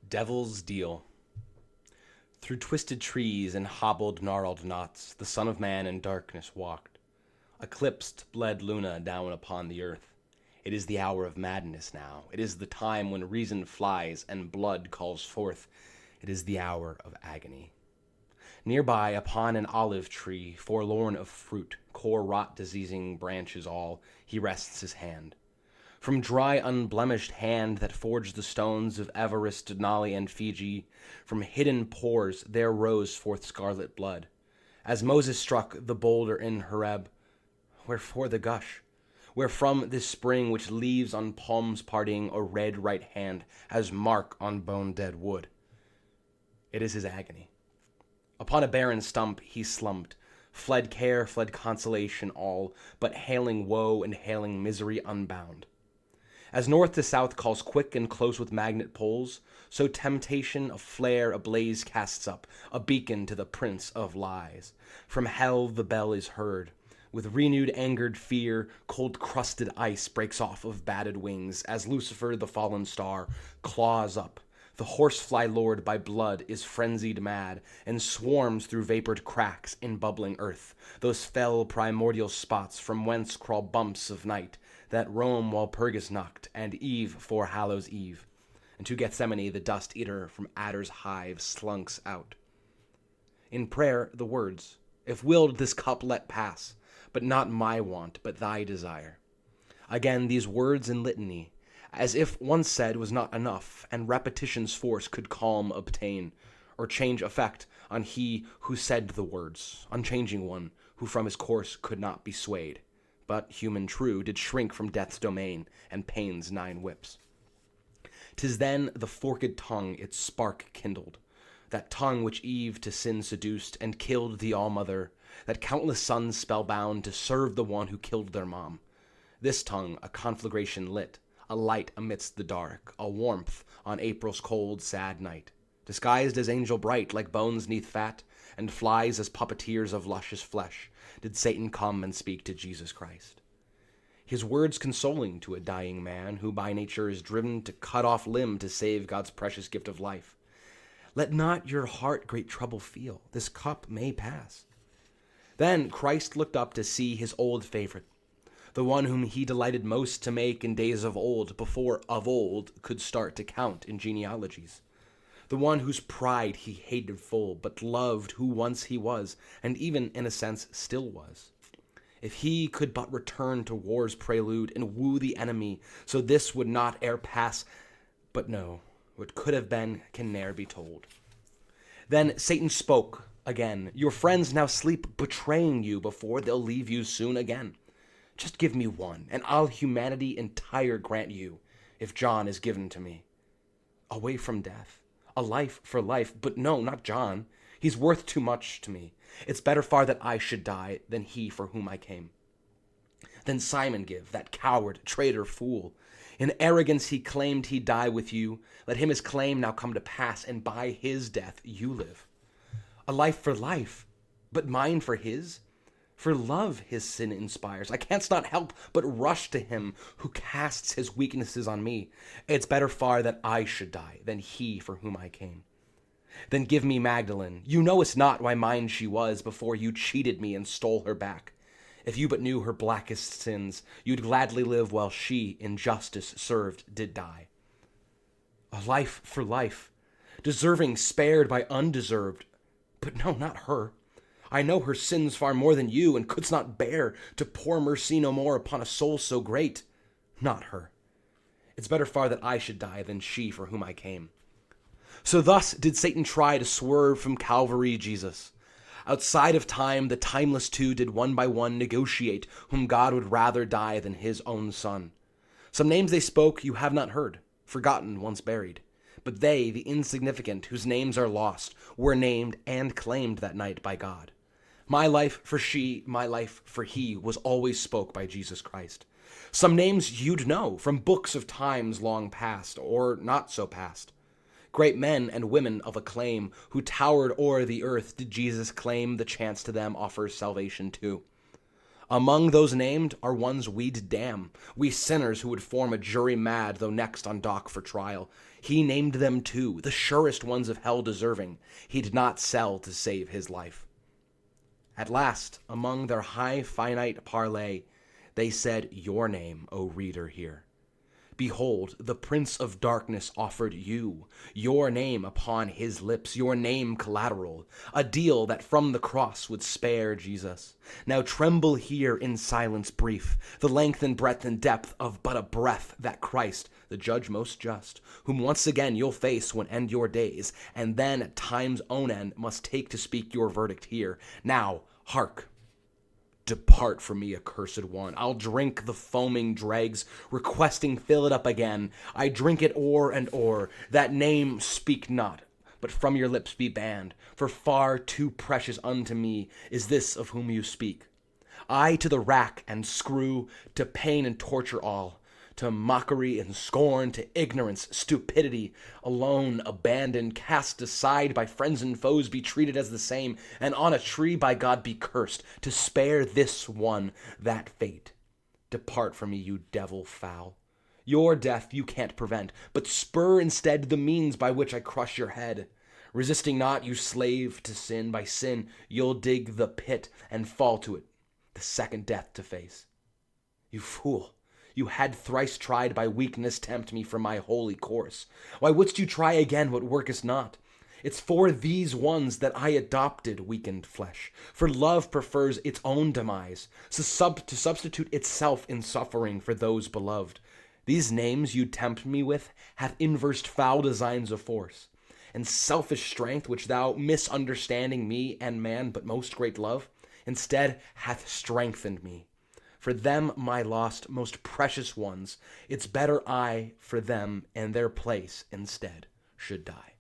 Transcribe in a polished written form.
Devil's Deal. Through twisted trees and hobbled gnarled knots, the Son of Man in darkness walked. Eclipsed bled Luna down upon the earth. It is the hour of madness now. It is the time when reason flies and blood calls forth. It is the hour of agony. Nearby, upon an olive tree, forlorn of fruit, core-rot diseasing branches all, he rests his hand. From dry, unblemished hand that forged the stones of Everest, Denali, and Fiji, from hidden pores there rose forth scarlet blood. As Moses struck the boulder in Horeb, wherefore the gush? Wherefrom this spring which leaves on palms parting a red right hand as mark on bone-dead wood? It is his agony. Upon a barren stump he slumped, fled care, fled consolation all, but hailing woe and hailing misery unbound. As north to south calls quick and close with magnet poles, so temptation a flare ablaze casts up, a beacon to the prince of lies. From hell the bell is heard. With renewed angered fear, cold crusted ice breaks off of batted wings, as Lucifer the fallen star claws up. The horsefly lord by blood is frenzied mad, and swarms through vapored cracks in bubbling earth, those fell primordial spots from whence crawl bumps of night, that roam while Purgus knocked, and Eve for Hallows Eve. And to Gethsemane the dust eater from adder's hive slunks out. In prayer the words, "If willed this cup let pass, but not my want, but thy desire." Again these words in litany, as if once said was not enough, and repetition's force could calm obtain, or change effect on he who said the words, unchanging one, who from his course could not be swayed, but, human true, did shrink from death's domain and pain's 9 whips. 'Tis then the forked tongue its spark kindled, that tongue which Eve to sin seduced and killed the All-Mother, that countless sons spellbound to serve the one who killed their mom. This tongue a conflagration lit, a light amidst the dark, a warmth on April's cold, sad night. Disguised as angel bright, like bones neath fat, and flies as puppeteers of luscious flesh, did Satan come and speak to Jesus Christ. His words consoling to a dying man, who by nature is driven to cut off limb to save God's precious gift of life. Let not your heart great trouble feel, this cup may pass. Then Christ looked up to see his old favorite, the one whom he delighted most to make in days of old, before of old could start to count in genealogies. The one whose pride he hated full, but loved who once he was, and even, in a sense, still was. If he could but return to war's prelude and woo the enemy, so this would not e'er pass. But no, what could have been can ne'er be told. Then Satan spoke again. Your friends now sleep, betraying you before they'll leave you soon again. Just give me one, and I'll humanity entire grant you, if John is given to me. Away from death. A life for life, but no, not John. He's worth too much to me. It's better far that I should die than he for whom I came. Then Simon give, that coward, traitor, fool. In arrogance he claimed he'd die with you. Let him his claim now come to pass, and by his death you live. A life for life, but mine for his? For love his sin inspires. I canst not help but rush to him who casts his weaknesses on me. It's better far that I should die than he for whom I came. Then give me Magdalene. You knowest not why mine she was before you cheated me and stole her back. If you but knew her blackest sins, you'd gladly live while she, in justice served, did die. A life for life, deserving spared by undeserved. But no, not her. I know her sins far more than you, and couldst not bear to pour mercy no more upon a soul so great. Not her. It's better far that I should die than she for whom I came. So thus did Satan try to swerve from Calvary Jesus. Outside of time, the timeless two did one by one negotiate whom God would rather die than his own son. Some names they spoke you have not heard, forgotten, once buried. But they, the insignificant, whose names are lost, were named and claimed that night by God. My life for she, my life for he, was always spoke by Jesus Christ. Some names you'd know from books of times long past, or not so past. Great men and women of acclaim, who towered o'er the earth, did Jesus claim the chance to them offers salvation too. Among those named are ones we'd damn, we sinners who would form a jury mad, though next on dock for trial. He named them too, the surest ones of hell deserving, he'd not sell to save his life. At last, among their high finite parley, they said your name, O reader, here. Behold, the Prince of Darkness offered you, your name upon his lips, your name collateral, a deal that from the cross would spare Jesus. Now tremble here in silence brief, the length and breadth and depth of but a breath that Christ, the judge most just, whom once again you'll face when end your days, and then at time's own end must take to speak your verdict here. Now, hark! Depart from me, accursed one. I'll drink the foaming dregs, requesting fill it up again. I drink it o'er and o'er. That name speak not, but from your lips be banned. For far too precious unto me is this of whom you speak. I to the rack and screw, to pain and torture all, to mockery and scorn, to ignorance, stupidity, alone, abandoned, cast aside by friends and foes, be treated as the same, and on a tree by God be cursed, to spare this one that fate. Depart from me, you devil foul. Your death you can't prevent, but spur instead the means by which I crush your head. Resisting not, you slave to sin, by sin you'll dig the pit and fall to it, the second death to face. You fool! You had thrice tried by weakness tempt me from my holy course. Why wouldst you try again what workest not? It's for these ones that I adopted weakened flesh. For love prefers its own demise, to substitute itself in suffering for those beloved. These names you tempt me with hath inversed foul designs of force, and selfish strength which thou, misunderstanding me and man, but most great love, instead hath strengthened me. For them, my lost, most precious ones, it's better I, for them, in their place instead, should die.